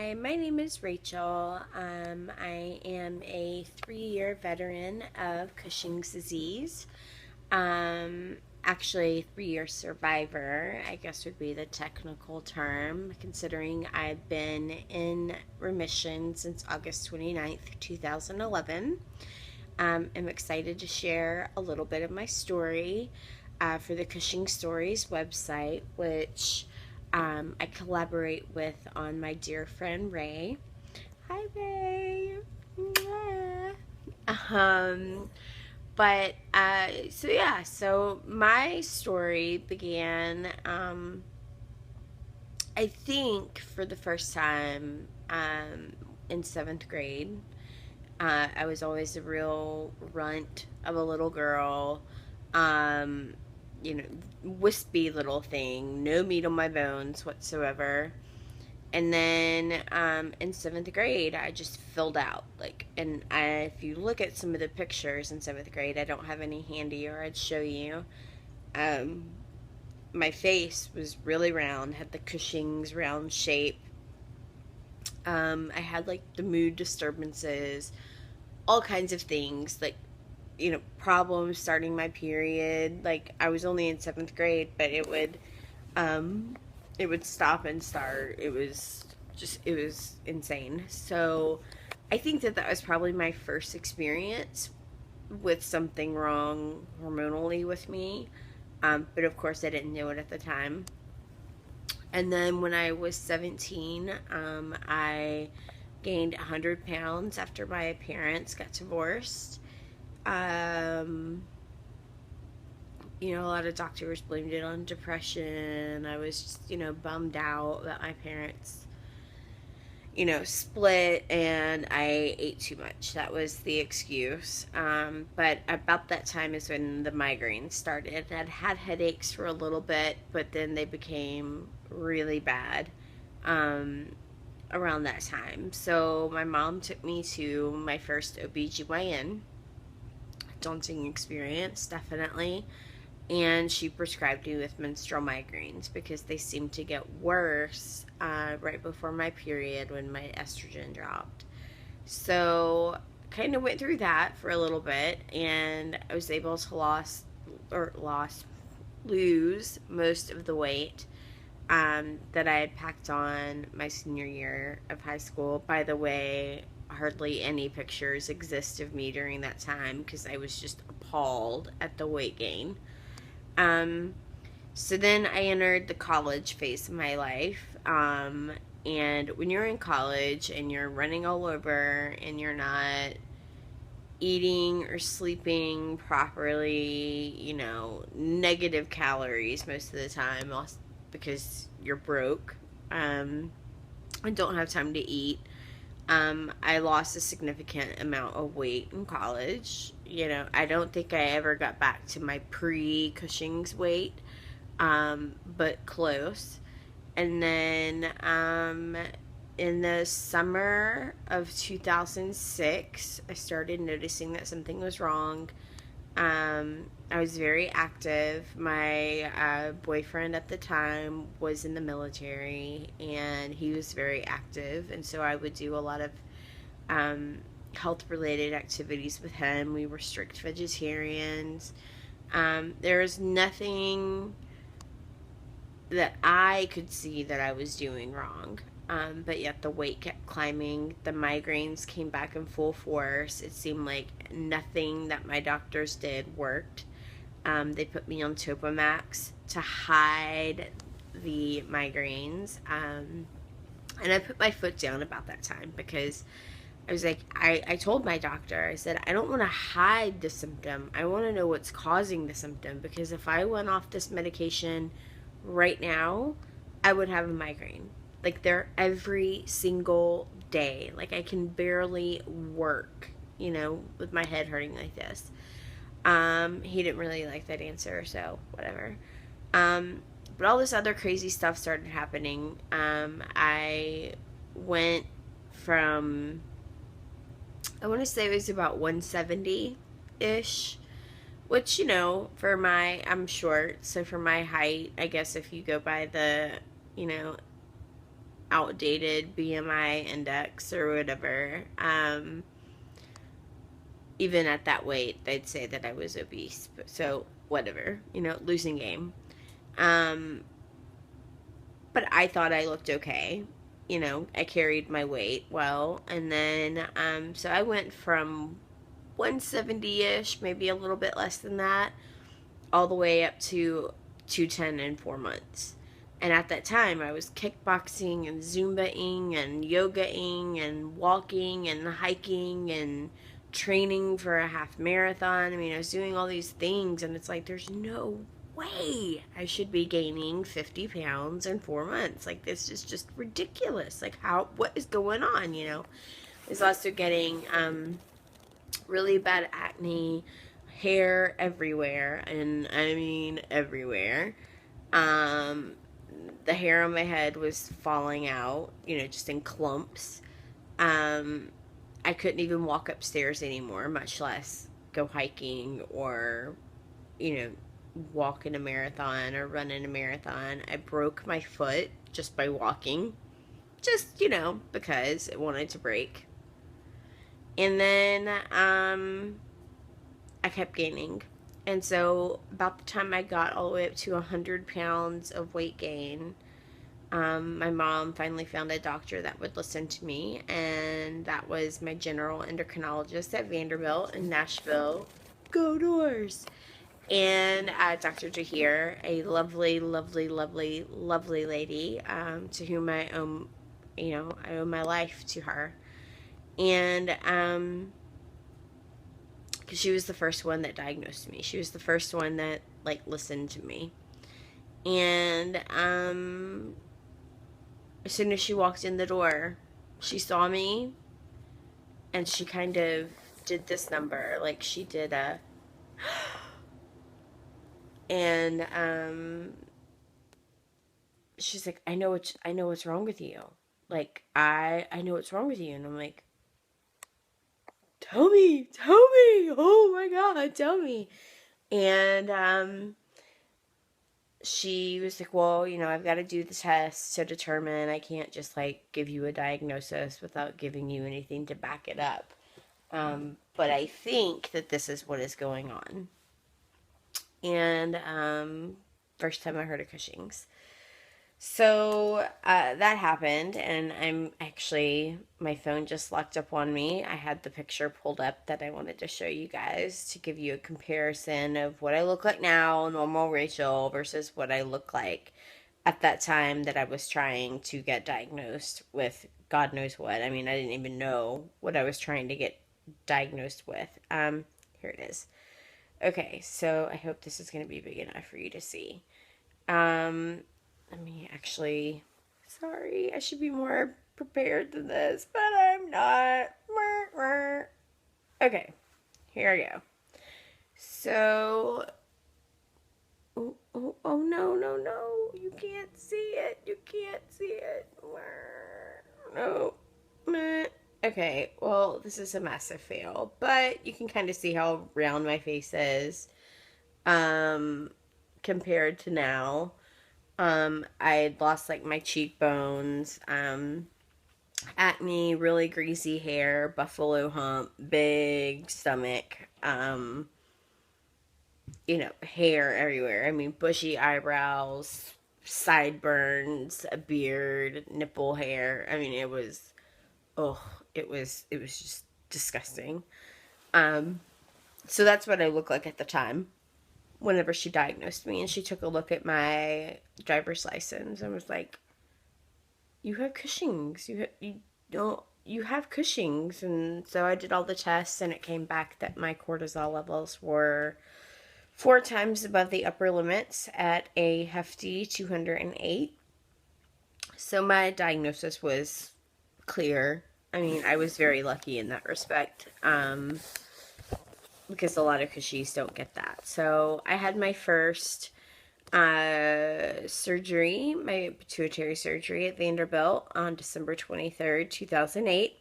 Hi, my name is Rachel. I am a 3-year veteran of Cushing's disease. Actually, 3-year survivor, I guess would be the technical term, considering I've been in remission since August 29th, 2011. I'm excited to share a little bit of my story for the Cushing Stories website, which I collaborate with on my dear friend Ray. Hi, Ray. Mwah. Um, so my story began, I think, for the first time in seventh grade. I was always a real runt of a little girl. Um, Wispy little thing, no meat on my bones whatsoever. And then in seventh grade, I just filled out. If you look at some of the pictures in seventh grade, I don't have any handy or I'd show you. Um, my face was really round, had the Cushing's round shape. I had like the mood disturbances, all kinds of things, problems starting my period. Like, I was only in seventh grade, but it would stop and start. It was insane. So I think that was probably my first experience with something wrong hormonally with me. But of course, I didn't know it at the time. And then when I was 17, I gained 100 pounds after my parents got divorced. Um, a lot of doctors blamed it on depression. I was just, bummed out that my parents, split and I ate too much. That was the excuse. But about that time is when the migraines started. I'd had headaches for a little bit, but then they became really bad around that time. So my mom took me to my first OBGYN. Daunting experience, definitely. And she prescribed me with menstrual migraines because they seemed to get worse right before my period when my estrogen dropped. So kind of went through that for a little bit, and I was able to lose most of the weight that I had packed on my senior year of high school. By the way, hardly any pictures exist of me during that time because I was just appalled at the weight gain. Um, so then I entered the college phase of my life. And when you're in college and you're running all over and you're not eating or sleeping properly, negative calories most of the time because you're broke, and don't have time to eat. I lost a significant amount of weight in college. I don't think I ever got back to my pre-Cushing's weight, but close. And then in the summer of 2006, I started noticing that something was wrong. I was very active. My boyfriend at the time was in the military, and he was very active, and so I would do a lot of health-related activities with him. We were strict vegetarians. There was nothing that I could see that I was doing wrong. But yet the weight kept climbing. The migraines came back in full force. It seemed like nothing that my doctors did worked. They put me on Topamax to hide the migraines. And I put my foot down about that time because I was like, I told my doctor, I said, I don't want to hide the symptom. I want to know what's causing the symptom, because if I went off this medication right now, I would have a migraine. Like, they're every single day. Like, I can barely work, with my head hurting like this. He didn't really like that answer, so whatever. But all this other crazy stuff started happening. I went from, I want to say it was about 170-ish, which, I'm short, so for my height, I guess if you go by the, you know, outdated BMI index or whatever. Even at that weight, they'd say that I was obese. So, whatever, losing game. Um, but I thought I looked okay. I carried my weight well. And then, so I went from 170 ish, maybe a little bit less than that, all the way up to 210 in 4 months. And at that time, I was kickboxing and Zumbaing and yogaing and walking and hiking and training for a half marathon. I mean, I was doing all these things, and it's like, there's no way I should be gaining 50 pounds in 4 months. Like, this is just ridiculous. Like, what is going on, I was also getting really bad acne, hair everywhere, and I mean everywhere. Um, the hair on my head was falling out, just in clumps. Um, I couldn't even walk upstairs anymore, much less go hiking or, you know, walk in a marathon or run in a marathon. I broke my foot just by walking, just, because it wanted to break. And then I kept gaining. And so, about the time I got all the way up to 100 pounds of weight gain, my mom finally found a doctor that would listen to me, and that was my general endocrinologist at Vanderbilt in Nashville. Go Doors! And Dr. Jahir, a lovely, lovely, lovely, lovely lady, to whom I owe my life to her. And because she was the first one that diagnosed me. She was the first one that listened to me. And as soon as she walked in the door, she saw me, and she kind of did this number, like she did a, and she's like, I know what's wrong with you. Like I know what's wrong with you, and I'm like, tell me, oh my God, tell me. And she was like, well, I've got to do the test to determine. I can't just give you a diagnosis without giving you anything to back it up. But I think that this is what is going on. And first time I heard of Cushing's. So that happened, and my phone just locked up on me. I had the picture pulled up that I wanted to show you guys to give you a comparison of what I look like now, normal Rachel, versus what I look like at that time that I was trying to get diagnosed with God knows what. I mean, I didn't even know what I was trying to get diagnosed with. Here it is. Okay, so I hope this is going to be big enough for you to see. Let me actually, sorry, I should be more prepared than this, but I'm not. Okay, here I go. So, oh, no, you can't see it, no, okay, well, this is a massive fail, but you can kind of see how round my face is, compared to now. I had lost my cheekbones, acne, really greasy hair, buffalo hump, big stomach, hair everywhere. I mean, bushy eyebrows, sideburns, a beard, nipple hair. I mean, it was just disgusting. So that's what I looked like at the time whenever she diagnosed me, and she took a look at my driver's license and was like, you have Cushing's, you have Cushing's. And so I did all the tests, and it came back that my cortisol levels were 4 times above the upper limits at a hefty 208. So my diagnosis was clear. I mean, I was very lucky in that respect. Because a lot of Cushing's don't get that. So I had my first surgery, my pituitary surgery at Vanderbilt on December 23rd, 2008.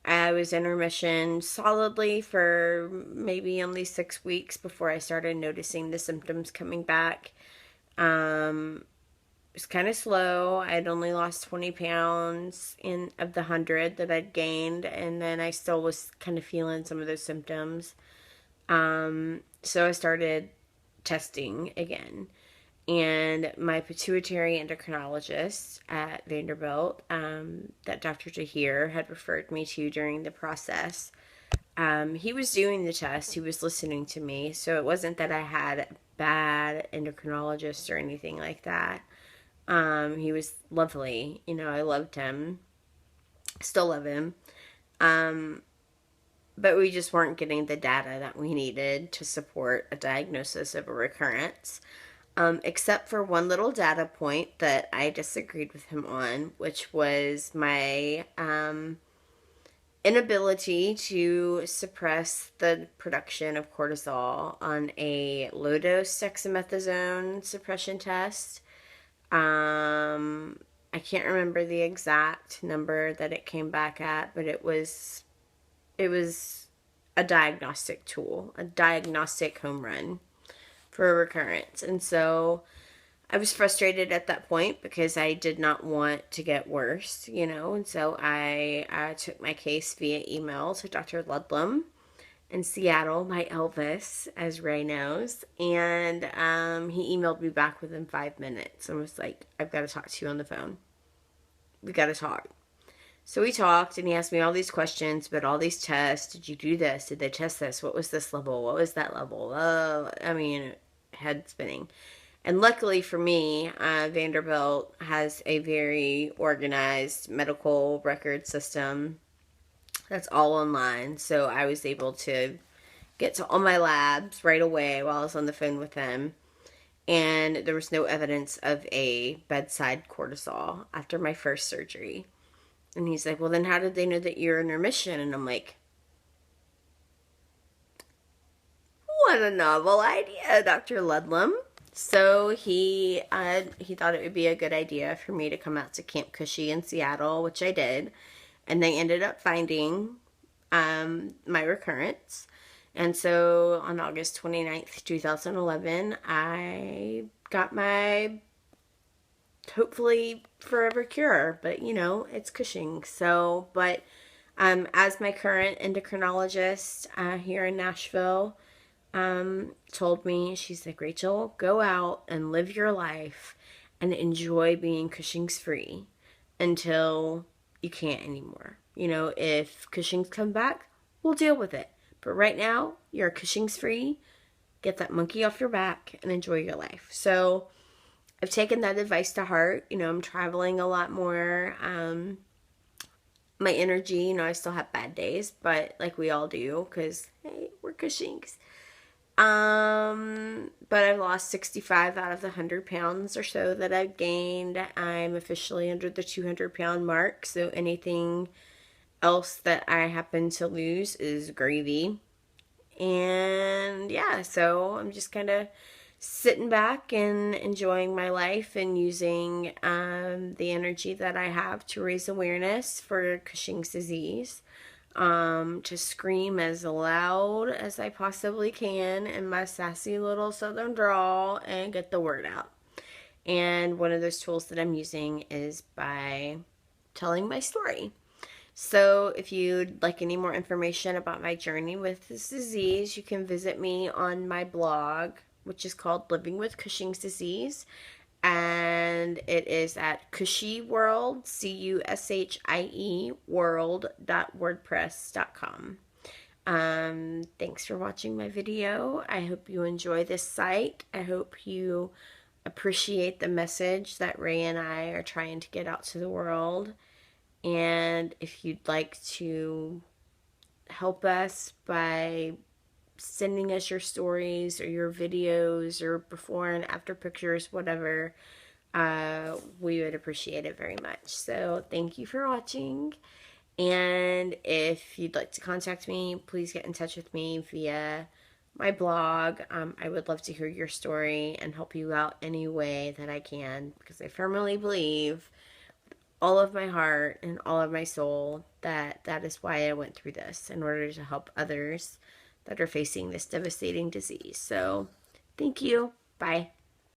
I was in remission solidly for maybe only 6 weeks before I started noticing the symptoms coming back. was kind of slow. I'd only lost 20 pounds of the 100 that I'd gained, and then I still was kind of feeling some of those symptoms. So I started testing again. And my pituitary endocrinologist at Vanderbilt, that Dr. Tahir had referred me to during the process, he was doing the test. He was listening to me. So it wasn't that I had a bad endocrinologist or anything like that. He was lovely. I loved him. Still love him. But we just weren't getting the data that we needed to support a diagnosis of a recurrence. Except for one little data point that I disagreed with him on, which was my inability to suppress the production of cortisol on a low-dose dexamethasone suppression test. I can't remember the exact number that it came back at, but it was a diagnostic tool, a diagnostic home run for a recurrence. And so I was frustrated at that point because I did not want to get worse, and so I took my case via email to Dr. Ludlam in Seattle, my Elvis, as Ray knows, and he emailed me back within 5 minutes and was like, I've got to talk to you on the phone. We got to talk. So we talked, and he asked me all these questions about all these tests. Did you do this? Did they test this? What was this level? What was that level? Head spinning. And luckily for me, Vanderbilt has a very organized medical record system that's all online. So I was able to get to all my labs right away while I was on the phone with him. And there was no evidence of a bedside cortisol after my first surgery. And he's like, well, then how did they know that you're in remission? And I'm like, what a novel idea, Dr. Ludlam. So he thought it would be a good idea for me to come out to Camp Cushy in Seattle, which I did. And they ended up finding my recurrence. And so on August 29th, 2011, I got my hopefully forever cure, but it's Cushing's. So, but as my current endocrinologist here in Nashville told me, she's like, Rachel, go out and live your life and enjoy being Cushing's free until you can't anymore. If Cushing's come back, we'll deal with it. But right now, you're Cushing's free. Get that monkey off your back and enjoy your life. So I've taken that advice to heart. I'm traveling a lot more. My energy, I still have bad days, but like we all do, because, hey, we're Cushing's. But I've lost 65 out of the 100 pounds or so that I've gained. I'm officially under the 200-pound mark, so anything else that I happen to lose is gravy. And yeah, so I'm just kind of sitting back and enjoying my life and using the energy that I have to raise awareness for Cushing's disease, to scream as loud as I possibly can in my sassy little southern drawl and get the word out. And one of those tools that I'm using is by telling my story. So if you'd like any more information about my journey with this disease, you can visit me on my blog, which is called Living with Cushing's Disease. And it is at Cushy World, Cushie world.wordpress.com. Thanks for watching my video. I hope you enjoy this site. I hope you appreciate the message that Ray and I are trying to get out to the world. And if you'd like to help us by sending us your stories or your videos or before and after pictures, whatever, we would appreciate it very much. So thank you for watching. And if you'd like to contact me, please get in touch with me via my blog. I would love to hear your story and help you out any way that I can, because I firmly believe all of my heart and all of my soul that is why I went through this, in order to help others that are facing this devastating disease. So thank you. Bye.